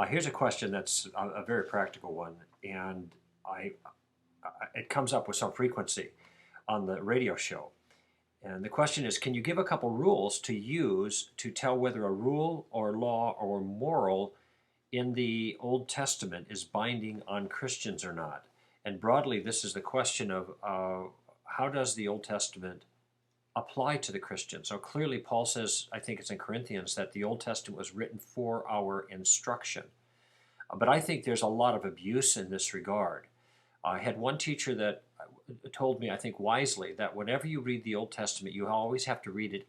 Here's a question that's a very practical one, and it comes up with some frequency on the radio show. And the question is, can you give a couple rules to use to tell whether a rule or law or moral in the Old Testament is binding on Christians or not? And broadly, this is the question of how does the Old Testament apply to the Christian? So clearly, Paul says, I think it's in Corinthians, that the Old Testament was written for our instruction. But I think there's a lot of abuse in this regard. I had one teacher that told me, I think wisely, that whenever you read the Old Testament, you always have to read it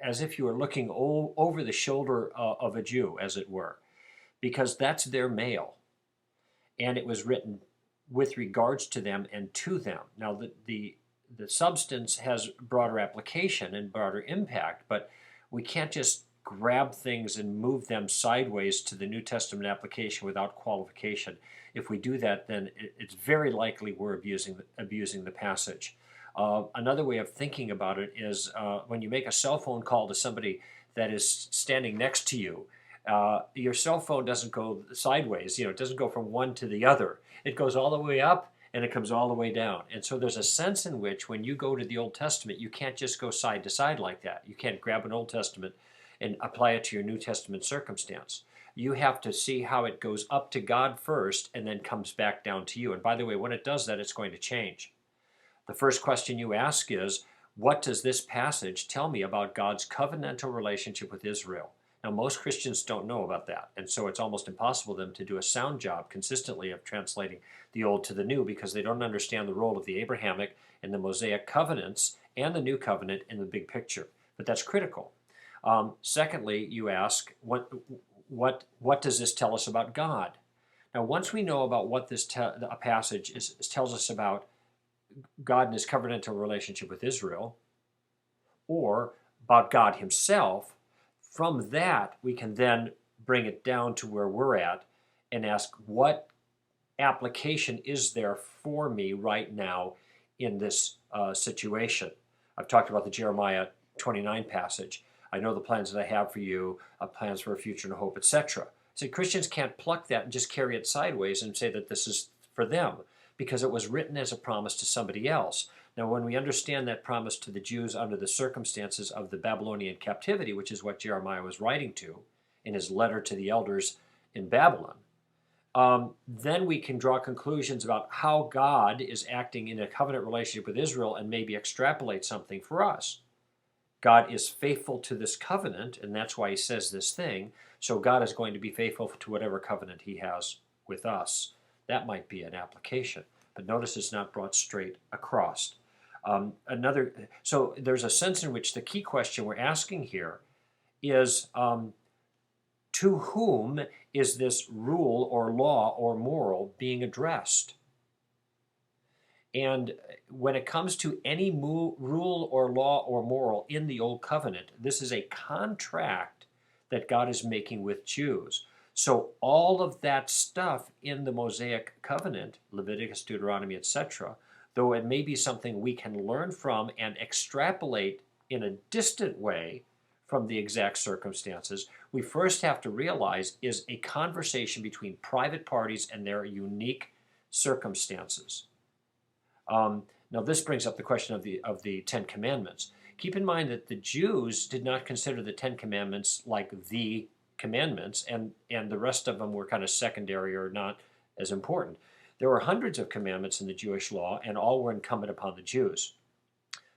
as if you were looking over the shoulder of a Jew, as it were, because that's their mail. And it was written with regards to them and to them. Now, the substance has broader application and broader impact, but we can't just grab things and move them sideways to the New Testament application without qualification. If we do that, then it's very likely we're abusing the passage. Another way of thinking about it is when you make a cell phone call to somebody that is standing next to you, your cell phone doesn't go sideways. It doesn't go from one to the other. It goes all the way up and it comes all the way down. And so there's a sense in which when you go to the Old Testament, you can't just go side to side like that. You can't grab an Old Testament and apply it to your New Testament circumstance. You have to see how it goes up to God first and then comes back down to you. And by the way, when it does that, it's going to change. The first question you ask is, what does this passage tell me about God's covenantal relationship with Israel? Now, most Christians don't know about that, and so it's almost impossible for them to do a sound job consistently of translating the Old to the New because they don't understand the role of the Abrahamic and the Mosaic covenants and the New Covenant in the big picture. But that's critical. Secondly, you ask, what does this tell us about God? Now, once we know about what this passage tells us about God and his covenantal relationship with Israel, or about God himself, from that we can then bring it down to where we're at and ask, what application is there for me right now in this situation? I've talked about the Jeremiah 29 passage. I know the plans that I have for you, plans for a future and a hope, etc. So Christians can't pluck that and just carry it sideways and say that this is for them, because it was written as a promise to somebody else. Now, when we understand that promise to the Jews under the circumstances of the Babylonian captivity, which is what Jeremiah was writing to in his letter to the elders in Babylon, then we can draw conclusions about how God is acting in a covenant relationship with Israel and maybe extrapolate something for us. God is faithful to this covenant, and that's why he says this thing. So God is going to be faithful to whatever covenant he has with us. That might be an application, but notice it's not brought straight across. So there's a sense in which the key question we're asking here is, to whom is this rule or law or moral being addressed? And when it comes to any rule or law or moral in the Old Covenant, this is a contract that God is making with Jews. So all of that stuff in the Mosaic covenant, Leviticus, Deuteronomy, etc., though it may be something we can learn from and extrapolate in a distant way from the exact circumstances, we first have to realize is a conversation between private parties and their unique circumstances. Now, this brings up the question of the Ten Commandments. Keep in mind that the Jews did not consider the Ten Commandments like the commandments, and the rest of them were kind of secondary or not as important. There were hundreds of commandments in the Jewish law, and all were incumbent upon the Jews.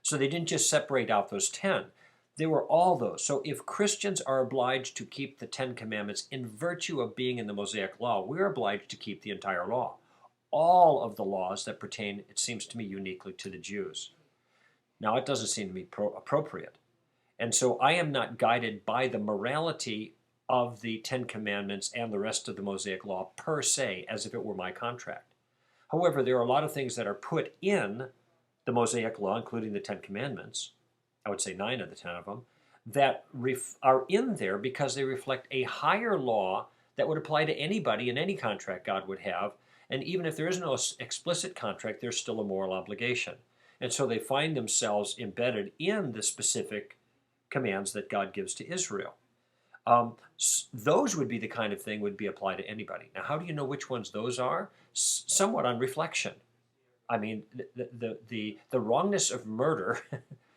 So they didn't just separate out those 10. They were all those. So if Christians are obliged to keep the 10 Commandments in virtue of being in the Mosaic law, we're obliged to keep the entire law. All of the laws that pertain, it seems to me, uniquely to the Jews. Now, it doesn't seem to me appropriate. And so I am not guided by the morality of the 10 Commandments and the rest of the Mosaic law per se, as if it were my contract. However, there are a lot of things that are put in the Mosaic law, including the 10 Commandments, I would say 9 of the 10 of them, that are in there because they reflect a higher law that would apply to anybody in any contract God would have. And even if there is no explicit contract, there's still a moral obligation. And so they find themselves embedded in the specific commands that God gives to Israel. Those would be the kind of thing would be applied to anybody. Now, how do you know which ones those are? Somewhat on reflection. I mean, the wrongness of murder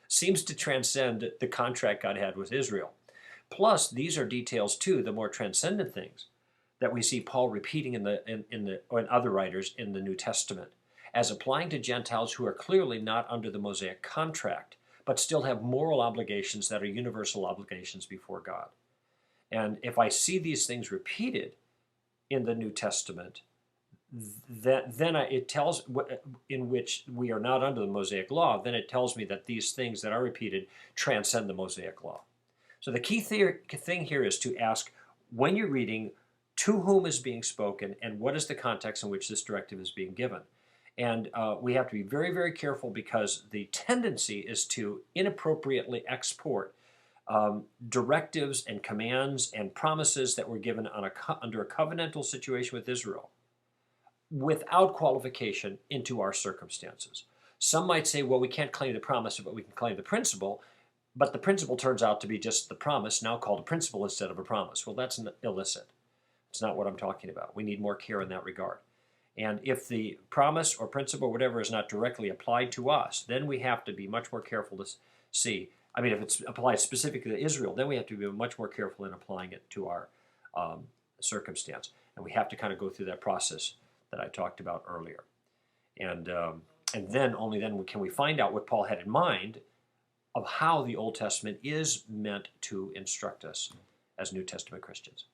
seems to transcend the contract God had with Israel. Plus, these are details too, the more transcendent things that we see Paul repeating or in other writers in the New Testament, as applying to Gentiles who are clearly not under the Mosaic contract, but still have moral obligations that are universal obligations before God. And if I see these things repeated in the New Testament, it tells in which we are not under the Mosaic law, then it tells me that these things that are repeated transcend the Mosaic law. So the key thing here is to ask, when you're reading, to whom is being spoken, and what is the context in which this directive is being given. And we have to be very, very careful, because the tendency is to inappropriately export directives and commands and promises that were given under a covenantal situation with Israel without qualification into our circumstances. Some might say, well, we can't claim the promise, but we can claim the principle. But the principle turns out to be just the promise, now called a principle instead of a promise. Well, that's illicit. It's not what I'm talking about. We need more care in that regard. And if the promise or principle or whatever is not directly applied to us, then we have to be much more careful to see. I mean, if it's applied specifically to Israel, then we have to be much more careful in applying it to our circumstance. And we have to kind of go through that process that I talked about earlier. And then, only then can we find out what Paul had in mind of how the Old Testament is meant to instruct us as New Testament Christians.